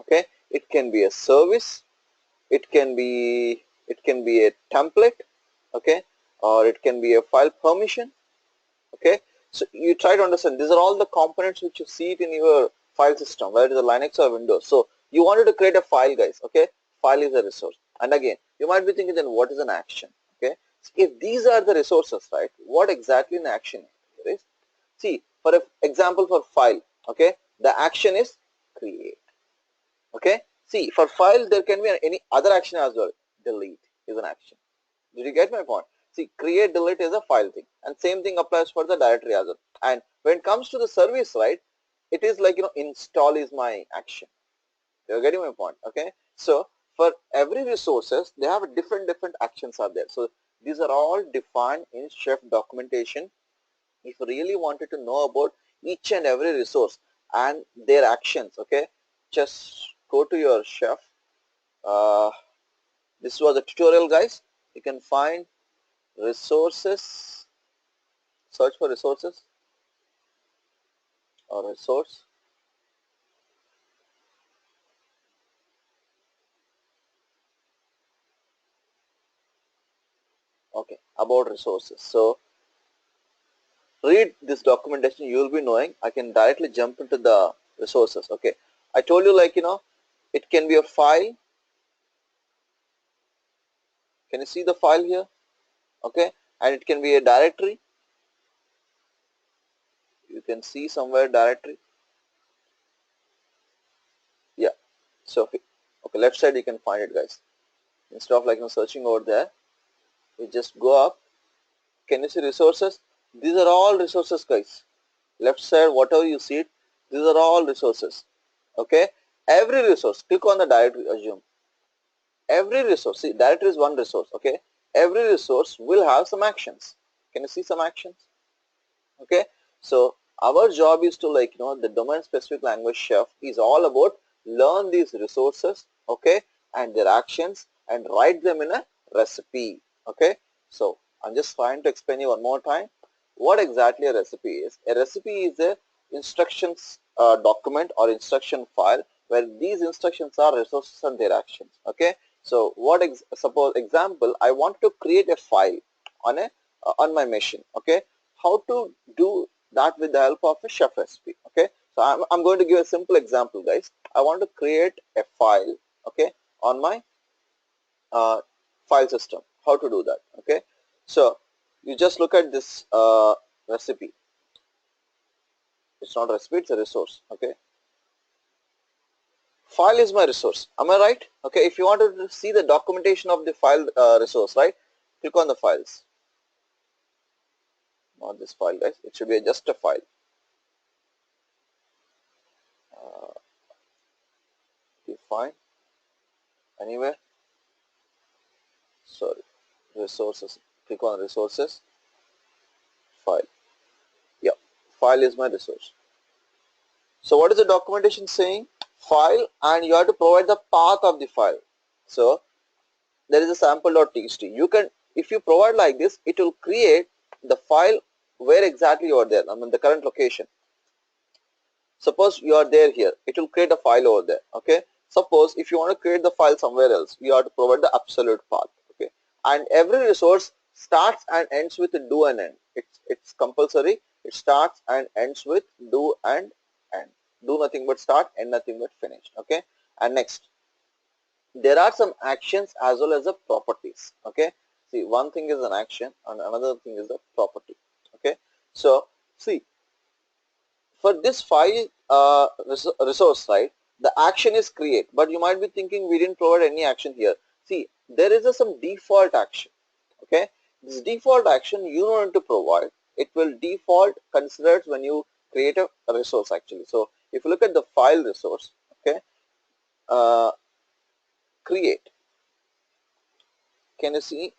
Okay, it can be a service, it can be a template. Okay, or it can be a file permission. Okay, so you try to understand these are all the components which you see it in your file system, whether it is a Linux or Windows. So you wanted to create a file, guys. Okay, file is a resource, and again you might be thinking, then what is an action? Okay, so if these are the resources, right, what exactly an action is? See, for example, for file, okay, the action is create. Okay, see, for file there can be any other action as well. Delete is an action. Did you get my point? See, create, delete is a file thing, and same thing applies for the directory as well. And when it comes to the service, right, it is like install is my action. You're getting my point. Okay, so for every resources they have different actions are there. So these are all defined in chef documentation. If you really wanted to know about each and every resource and their actions, okay, just go to your chef. This was a tutorial, guys. You can find resources, search for resources or resource. Okay, about resources. So read this documentation, you will be knowing. I can directly jump into the resources. Okay, I told you, like it can be a file. Can you see the file here? Okay, and it can be a directory. You can see somewhere directory. Yeah, so okay, left side you can find it, guys. Instead of like searching over there, you just go up. Can you see resources? These are all resources, guys. Left side, whatever you see it, these are all resources. Okay, every resource, click on the directory, assume every resource, see, directory is one resource. Okay, every resource will have some actions. Can you see some actions? Okay, so our job is to like the domain specific language chef is all about learn these resources, okay, and their actions, and write them in a recipe. Okay, so I'm just trying to explain you one more time what exactly a recipe is. A recipe is a instructions document or instruction file where these instructions are resources and their actions. Okay, so what suppose example, I want to create a file on a on my machine. Okay, how to do that with the help of a chef recipe. Okay, so I'm going to give a simple example, guys. I want to create a file, okay, on my file system. How to do that? Okay, so you just look at this recipe. It's not a recipe, it's a resource. Okay, File is my resource. Am I right? Okay, if you want to see the documentation of the file resource, right, click on the files. Not this file, guys. It should be just a file. Define anywhere. Sorry, resources. Click on resources. File. Yeah, file is my resource. So what is the documentation saying? File, and you have to provide the path of the file. So there is a sample.txt. You can, if you provide like this, it will create the file where exactly you are there. I mean the current location. Suppose you are there here, it will create a file over there. Okay. Suppose if you want to create the file somewhere else, you have to provide the absolute path. Okay. And every resource starts and ends with a do and end. It's compulsory. It starts and ends with do and end. Do nothing but start, end nothing but finish. Okay. And next, there are some actions as well as the properties. Okay. See, one thing is an action and another thing is a property. Okay. So see, for this file resource, right, the action is create, but you might be thinking we didn't provide any action here. See, there is some default action. Okay, this default action you don't need to provide. It will default considered when you create a resource actually. So if you look at the file resource, okay, uh, create, can you see?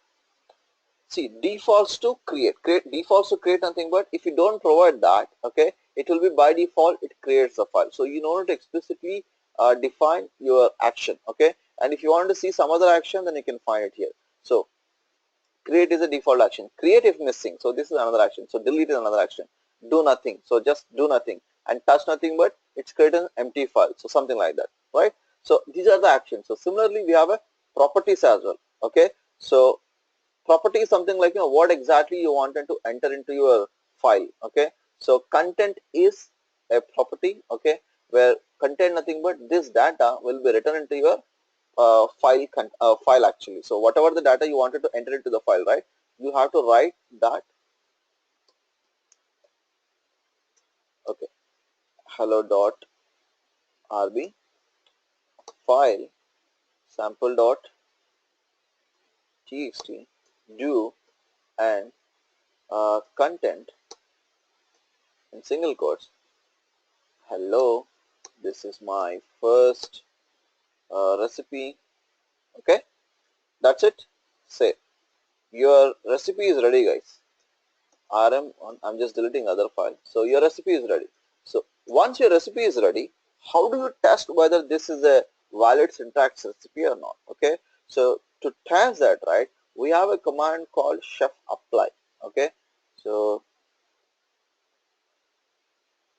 See, defaults to create defaults to create nothing, but if you don't provide that, okay, it will be by default it creates the file. So you know to explicitly define your action. Okay, and if you want to see some other action, then you can find it here. So create is a default action. Create if missing, so this is another action. So delete is another action. Do nothing, so just do nothing, and touch nothing, but it's create an empty file, so something like that, right? So these are the actions. So similarly we have a properties as well. Okay, so property is something like, what exactly you wanted to enter into your file. Okay, so content is a property. Okay, where content nothing but this data will be written into your file actually. So whatever the data you wanted to enter into the file, right, you have to write that. Okay, hello dot rb file sample dot txt do and content in single quotes, hello, this is my first recipe. Okay, that's it. Say your recipe is ready, guys. I'm just deleting other file. So your recipe is ready. So once your recipe is ready, how do you test whether this is a valid syntax recipe or not? Okay, so to test that, right, we have a command called chef apply. Okay, so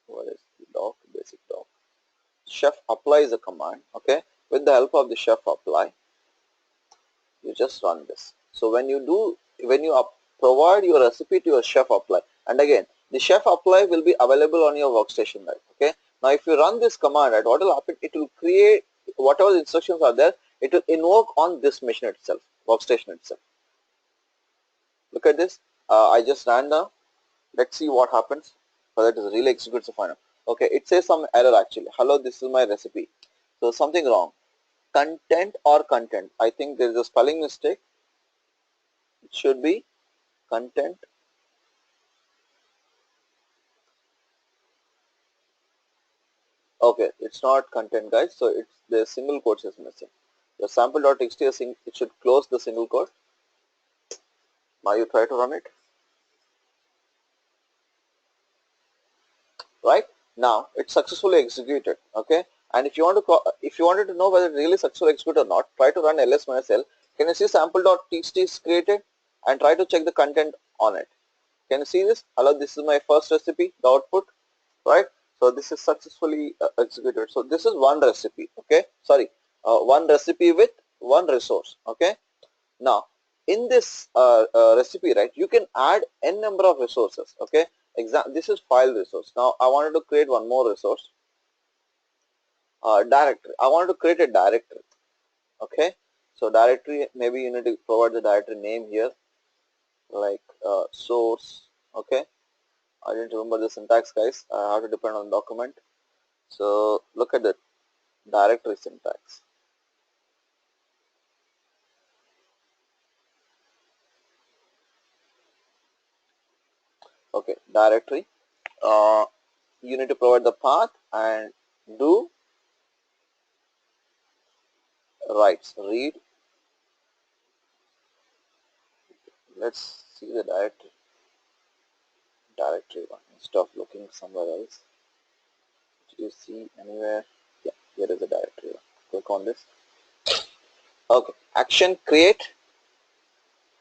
what is the doc? Basic doc. Chef apply is a command. Okay, with the help of the chef apply, you just run this. So when you provide your recipe to your chef apply, and again the chef apply will be available on your workstation, right? Okay, now if you run this command, right, what will happen? It will create whatever the instructions are there. It will invoke on this machine itself, workstation itself. Look at this. I just ran down. Let's see what happens. Whether it is really executes the final. Okay, it says some error actually. Hello, this is my recipe. So something wrong. Content or content. I think there is a spelling mistake. It should be content. Okay, it's not content, guys. So it's the single quotes is missing. Your sample.txt, it should close the single quote. Now you try to run it. Right now it's successfully executed. Okay, and if you want to if you wanted to know whether it really successfully executed or not, try to run ls-l. Can you see sample.txt is created, and try to check the content on it. Can you see this? Hello, this is my first recipe, the output, right? So this is successfully executed. So this is one recipe. Okay, sorry, one recipe with one resource. Okay, now in this recipe, right, you can add n number of resources. Okay, this is file resource. Now I wanted to create one more resource, directory. I wanted to create a directory. Okay, so directory, maybe you need to provide the directory name here, like source. Okay, I didn't remember the syntax, guys. I have to depend on the document. So look at that. directory syntax. Okay, directory. You need to provide the path and do writes. Read. Let's see the directory one instead of looking somewhere else. Did you see anywhere? Yeah, here is the directory one. Click on this. Okay, action, create,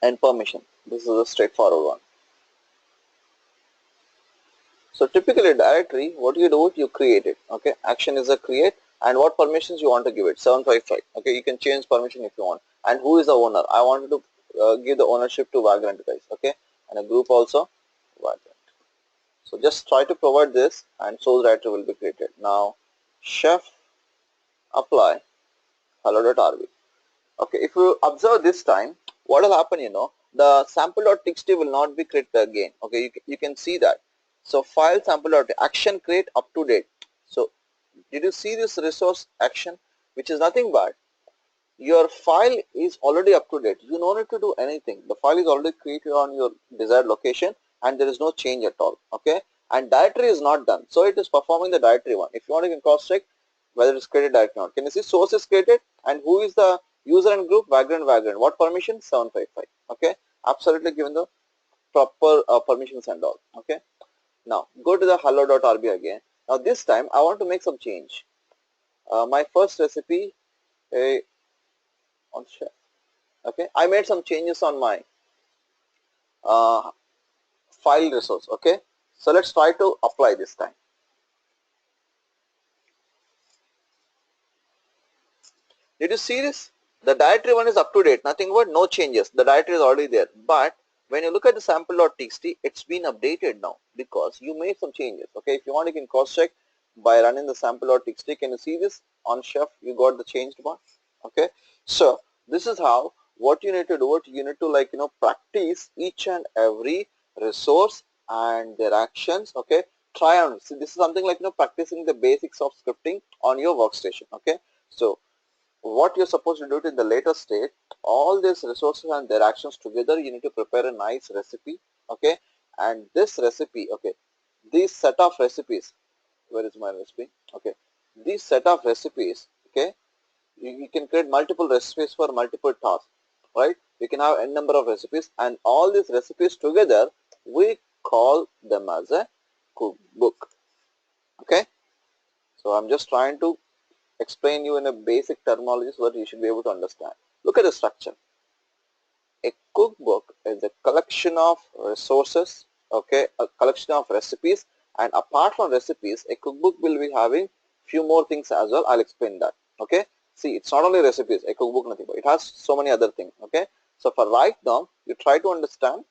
and permission. This is a straightforward one. So typically directory, what you do, you create it. Okay, action is a create, and what permissions you want to give it. 755. Okay, you can change permission if you want. And who is the owner? I wanted to give the ownership to Vagrant guys. Okay, and a group also Vagrant. So just try to provide this, and source directory will be created. Now, chef apply hello.rb. Okay, if you observe this time, what will happen, the sample.txt will not be created again. Okay, you can see that. So file sample.txt action create up to date. So did you see this resource action, which is nothing but your file is already up to date. You don't need to do anything. The file is already created on your desired location and there is no change at all. Okay, and directory is not done. So it is performing the directory one. If you want, you can cross check whether it's created directly or not. Can you see source is created and who is the user and group? Vagrant. What permission? 755. Okay, absolutely given the proper permissions and all. Okay, now go to the hello.rb again. Now this time I want to make some change. My first recipe on chef. Okay, I made some changes on my uh, file resource. Okay, so let's try to apply this time. Did you see this? The directory one is up to date, nothing but no changes. The directory is already there. But when you look at the sample.txt, it's been updated now because you made some changes. Okay, if you want, you can cross check by running the sample.txt. Can you see this on chef? You got the changed one. Okay, so this is how what you need to do. You need to practice each and every resource and their actions. Okay, try on. See, this is something like practicing the basics of scripting on your workstation. Okay, so what you're supposed to do it in the later state, all these resources and their actions together, you need to prepare a nice recipe. Okay, and this recipe, okay, this set of recipes, where is my recipe? Okay, this set of recipes, okay, you can create multiple recipes for multiple tasks, right? You can have n number of recipes, and all these recipes together we call them as a cookbook. Okay, so I'm just trying to explain you in a basic terminology so that you should be able to understand. Look at the structure. A cookbook is a collection of resources, okay, a collection of recipes, and apart from recipes, a cookbook will be having few more things as well. I'll explain that. Okay, see, it's not only recipes, a cookbook, nothing but it has so many other things. Okay, so for right now, you try to understand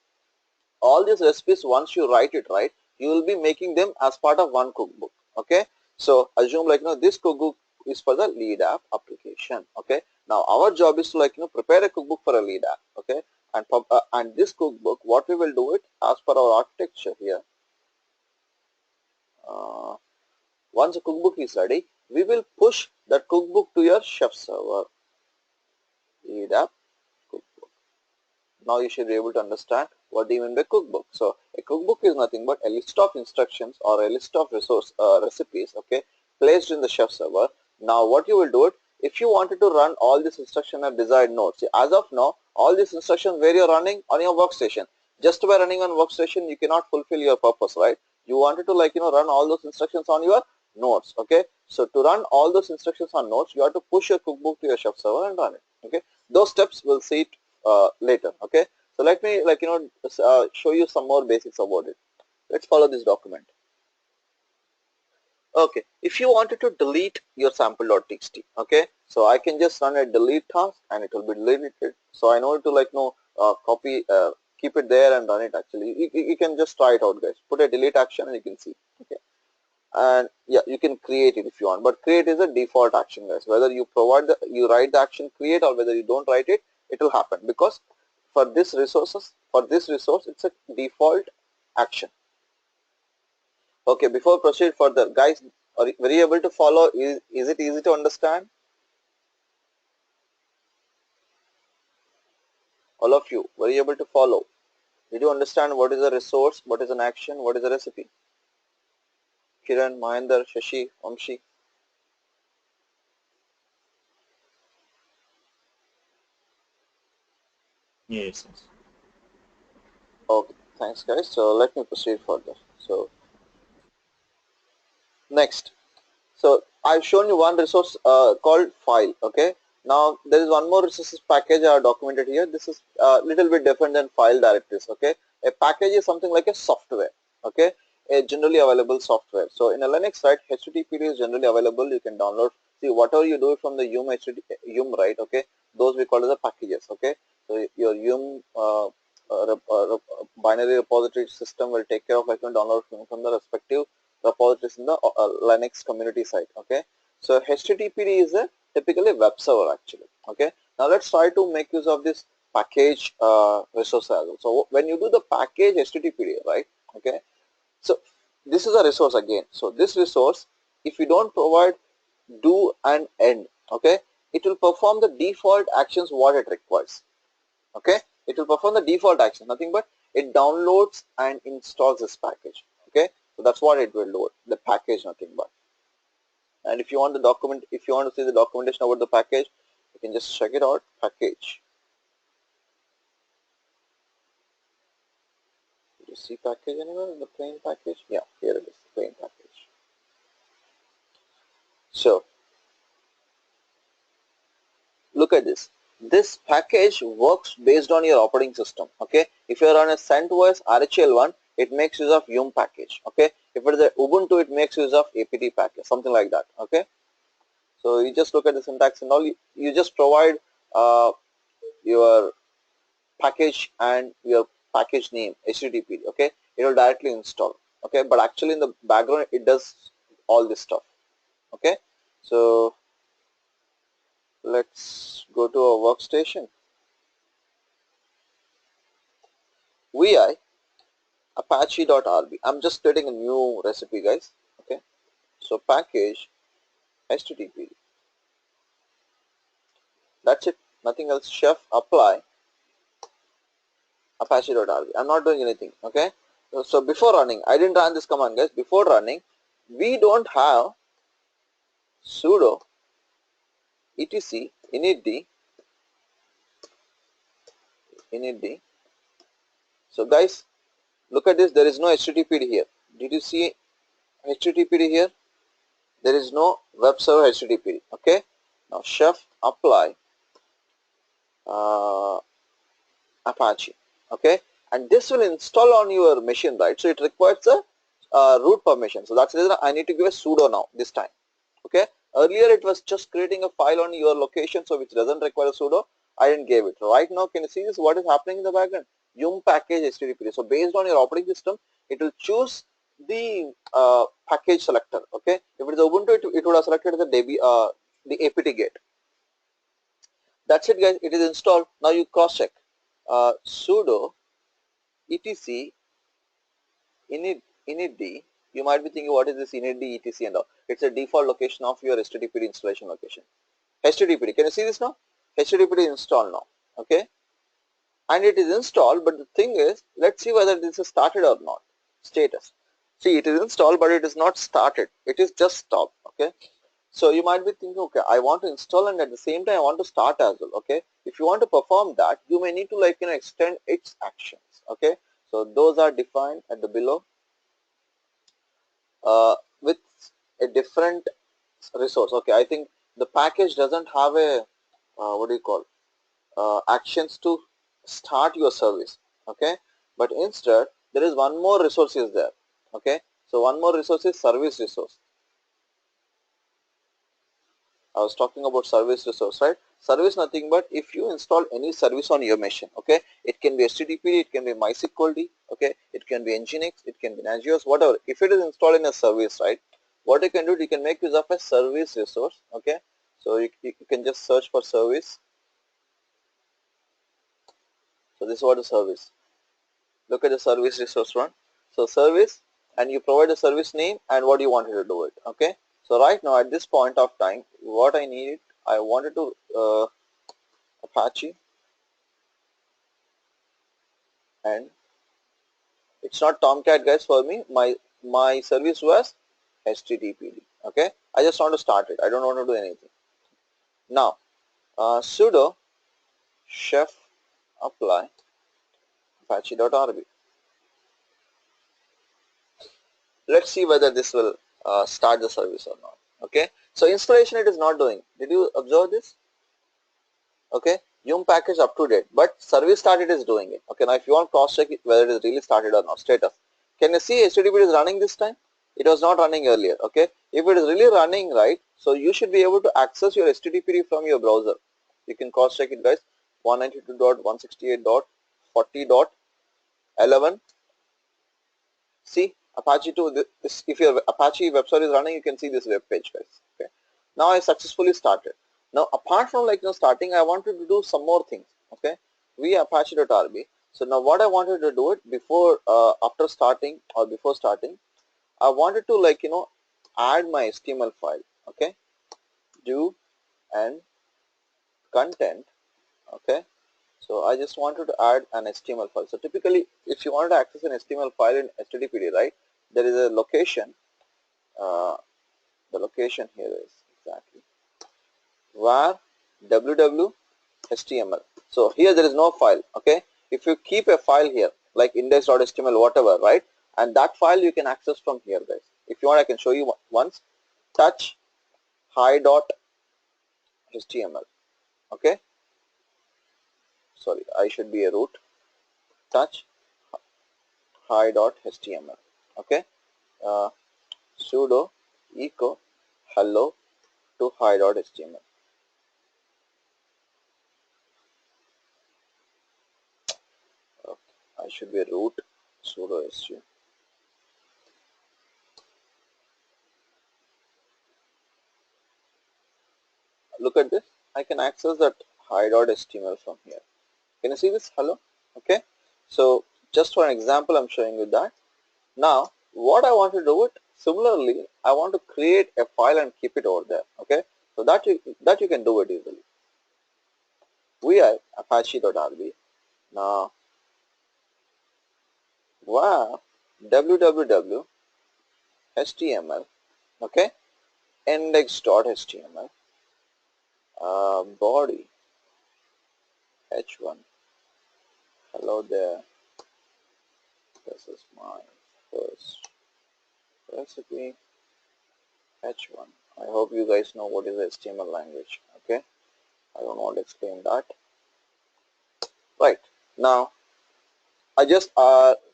all these recipes. Once you write it right, you will be making them as part of one cookbook. Okay, so assume this cookbook is for the lead app application. Okay, now our job is to prepare a cookbook for a lead app. Okay, and this cookbook, what we will do it as per our architecture here. Once a cookbook is ready, we will push that cookbook to your chef server. Lead app cookbook. Now you should be able to understand what do you mean by cookbook. So a cookbook is nothing but a list of instructions or a list of recipes, okay, placed in the chef server. Now what you will do it, if you wanted to run all these instructions at desired nodes, see, as of now all these instructions where you're running on your workstation, just by running on workstation you cannot fulfill your purpose, right? You wanted to run all those instructions on your nodes. Okay, so to run all those instructions on nodes, you have to push your cookbook to your chef server and run it. Okay, those steps we'll see it later. Okay, so let me show you some more basics about it. Let's follow this document. Okay, if you wanted to delete your sample.txt, okay, so I can just run a delete task and it will be deleted. So I know to copy, keep it there and run it. Actually, you can just try it out, guys. Put a delete action and you can see. Okay, and yeah, you can create it if you want, but create is a default action, guys. Whether you you write the action create or whether you don't write it, it will happen because for this resource, it's a default action. Okay, before proceed further, guys, Were you able to follow? Is it easy to understand? All of you, were you able to follow? Did you understand what is a resource, what is an action, what is a recipe? Kiran, Mahendra, Shashi, Vamshi. Yes, yes. Okay, thanks guys. So let me proceed further. So next, so I've shown you one resource called file. Okay. Now there is one more resources package I have documented here. This is a little bit different than file directories. Okay. A package is something like a software. Okay. A generally available software. So in a Linux, right, HTTP is generally available. You can download. See, whatever you do from the yum, right? Okay. Those we call as a packages. Okay. So your yum binary repository system will take care of like download from the respective repositories in the Linux community site. Okay, so HTTPD is a typically web server actually. Okay, now let's try to make use of this package resource as well. So when you do the package HTTPD, right? Okay, so this is a resource again. So this resource, if you don't provide do and end, okay, it will perform the default actions what it requires. Okay, it will perform the default action, nothing but it downloads and installs this package. Okay, so that's what it will do, the package, nothing but. And if you want the document, if you want to see the documentation about the package, you can just check it out. Package, did you see package anywhere in the plain package? Yeah, here it is, plain package. So look at this. This package works based on your operating system. Okay, if you are on a CentOS RHEL1, it makes use of yum package. Okay, if it is a Ubuntu, it makes use of apt package, something like that. Okay, so you just look at the syntax and all. You just provide your package and your package name HTTP. Okay, it will directly install. Okay, but actually in the background it does all this stuff. Okay, so let's go to our workstation. vi apache.rb. I'm just creating a new recipe, guys. Okay, so package HTTP. That's it. Nothing else. Chef apply apache.rb. I'm not doing anything. Okay, so before running, I didn't run this command, guys. Before running, we don't have sudo etc initd initd. So guys, look at this. There is no HTTPD here. Did you see HTTPD here? There is no web server HTTPD. Okay, now chef apply uh, Apache. Okay, and this will install on your machine, right? So it requires a root permission. So that's the reason I need to give a sudo now this time. Okay, earlier it was just creating a file on your location, so which doesn't require a sudo. I didn't give it. Right now, can you see this? What is happening in the background? Yum package HTTP. So based on your operating system, it will choose the package selector. Okay, if it is Ubuntu, it would have selected the apt get. That's it, guys. It is installed. Now you cross check. Sudo etc initd. You might be thinking, what is this initd etc and all? It's a default location of your HTTPD installation location. HTTPD, can you see this now? HTTPD installed now. Okay, and it is installed, but the thing is, let's see whether this is started or not. Status. See, it is installed, but it is not started. It is just stopped. Okay, so you might be thinking, okay, I want to install and at the same time I want to start as well. Okay, if you want to perform that, you may need to extend its actions. Okay, so those are defined at the below with a different resource. Okay, I think the package doesn't have a what do you call actions to start your service. Okay, but instead there is one more resource is there. Okay, so one more resource is service resource. I was talking about service resource, right? Service nothing but if you install any service on your machine. Okay, it can be HTTP, it can be MySQL, okay, it can be Nginx, it can be Nagios, whatever. If it is installed in a service, right, what you can do, you can make use of a service resource. Okay, so you can just search for service. So this is what the service. Look at the service resource one. So service, and you provide the service name and what you wanted to do it. Okay, so right now at this point of time, what I needed, I wanted to Apache, and it's not Tomcat guys for me. My service was HTTPD. Okay, I just want to start it. I don't want to do anything. Now sudo chef apply apache.rb. Let's see whether this will start the service or not. Okay, so installation it is not doing. Did you observe this? Okay, Yum package up to date, but service started is doing it. Okay, now if you want cross check it whether it is really started or not, status. Can you see HTTP is running this time? It was not running earlier. Okay, if it is really running right, so you should be able to access your HTTP from your browser. You can cross check it guys. 192.168.40.11. See Apache 2. This, if your Apache web server is running, you can see this web page guys. Okay, now I successfully started. Now apart from starting, I wanted to do some more things. Okay, we apache.rb. So now what I wanted to do it before after starting or before starting, I wanted to add my HTML file. Okay, do and content. Okay, so I just wanted to add an HTML file. So typically if you wanted to access an HTML file in HTTPD, right, there is a location. The location here is exactly var www.html. So here there is no file. Okay, if you keep a file here like index.html whatever, right, and that file you can access from here guys. If you want, I can show you once. Touch hi.html. okay, sorry, I should be a root. Touch hi.html. okay, sudo echo hello to hi.html. okay, I should be a root sudo su. Look at this. I can access that hi.html from here. Can you see this? Hello. Okay, so just for an example I'm showing you that. Now what I want to do it similarly, I want to create a file and keep it over there. Okay, so that you can do it easily. We are apache.rb. Now var www.html. okay, index.html, body h1. hello there, this is my first recipe h1. I hope you guys know what is the HTML language. Okay, I don't want to explain that. Right, now I just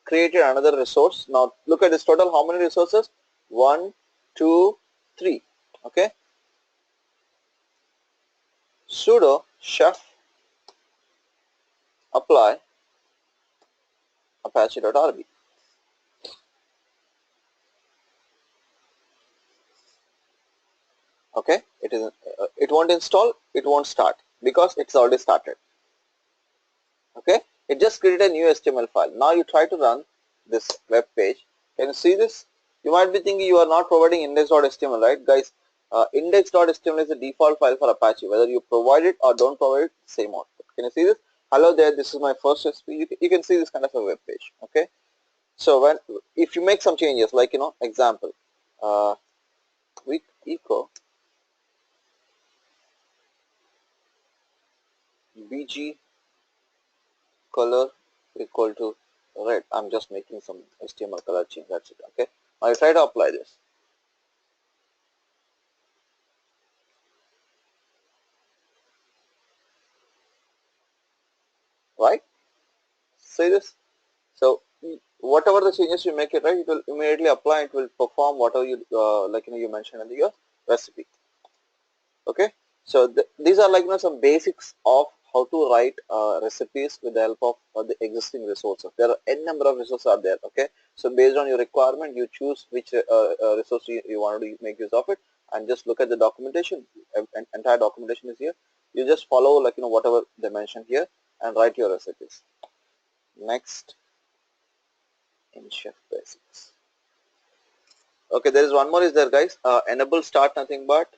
created another resource. Now look at this total. How many resources? 1, 2, 3. Okay, sudo chef apply apache.rb. okay, it won't install, it won't start because it's already started. Okay, it just created a new HTML file. Now you try to run this web page. Can you see this? You might be thinking you are not providing index.html, right guys? Index.html is the default file for Apache. Whether you provide it or don't provide it, same output. Can you see this? Hello there, this is my first recipe. You can see this kind of a web page. Okay, so if you make some changes like example, with echo bg color equal to red. I'm just making some HTML color change. That's it. Okay, I try to apply this. Right? See this? So whatever the changes you make it, right, it will immediately apply. It will perform whatever you you mentioned in your recipe. Okay, so these are some basics of how to write recipes with the help of the existing resources. There are n number of resources are there. Okay, so based on your requirement, you choose which resource you want to make use of it, and just look at the documentation. Entire documentation is here. You just follow whatever they mention here and write your recipes. Next, in Chef Basics. Okay, there is one more is there, guys. Enable start nothing but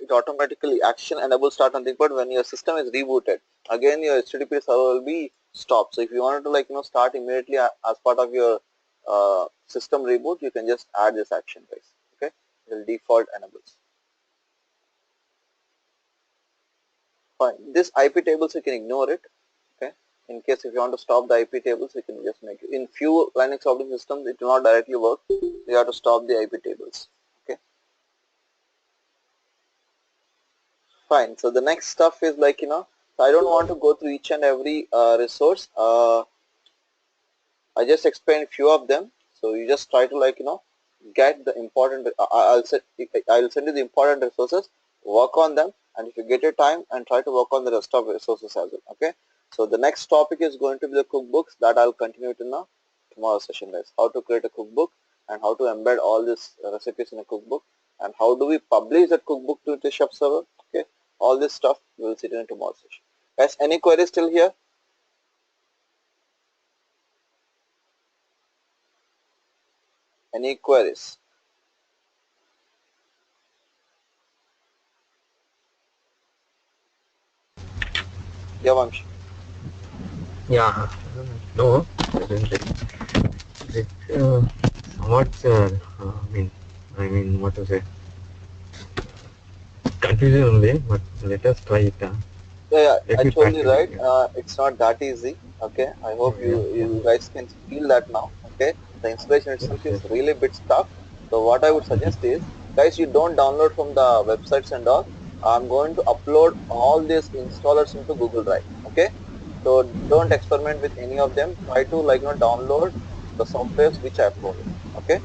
it automatically action enable start nothing but when your system is rebooted. Again, your HTTP server will be stopped. So if you wanted to start immediately as part of your system reboot, you can just add this action, guys. Okay, it will default enables. Fine. This IP tables you can ignore it. Okay. In case if you want to stop the IP tables, you can just make it. In few Linux operating systems, it will not directly work. You have to stop the IP tables. Okay. Fine. So the next stuff is so I don't want to go through each and every resource. I just explained few of them. So you just try to get the important. I'll send you the important resources. Work on them, and if you get your time, and try to work on the rest of the resources as well. Okay. So the next topic is going to be the cookbooks that I'll continue it in tomorrow's session, guys. How to create a cookbook and how to embed all these recipes in a cookbook, and how do we publish that cookbook to the shop server. Okay. All this stuff we will see in tomorrow's session. Guys, any queries still here? Any queries? Yeah, Vamshi. Yeah, no, somewhat, what to say, confusing only, but let us try it. Yeah, Let I me told you practice it. right. It's not that easy. Okay, I hope Yeah, you guys can feel that now. Okay, the installation yes, itself is yes. really a bit tough. So what I would suggest is, guys, you don't download from the websites and all. I'm going to upload all these installers into Google Drive. Okay, so don't experiment with any of them. Try to download the softwares which I uploaded. Okay,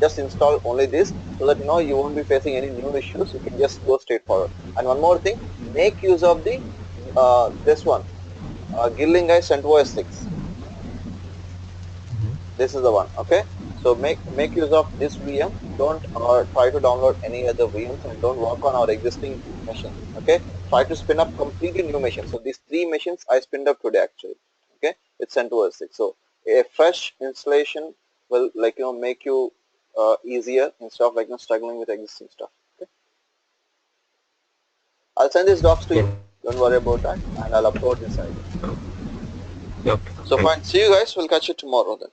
just install only this so that you won't be facing any new issues. You can just go straight forward. And one more thing, make use of the this one, Gilling Guy CentOS 6. This is the one. Okay, so make use of this VM. Don't try to download any other VMs, and don't work on our existing machines. Okay, try to spin up completely new machines. So these three machines I spinned up today actually. Okay, it's CentOS 6. So a fresh installation will make you easier instead of struggling with existing stuff. Okay, I'll send these docs to Okay, you. Don't worry about that, and I'll upload this idea. okay, So thank fine. you. See you guys. We'll catch you tomorrow then.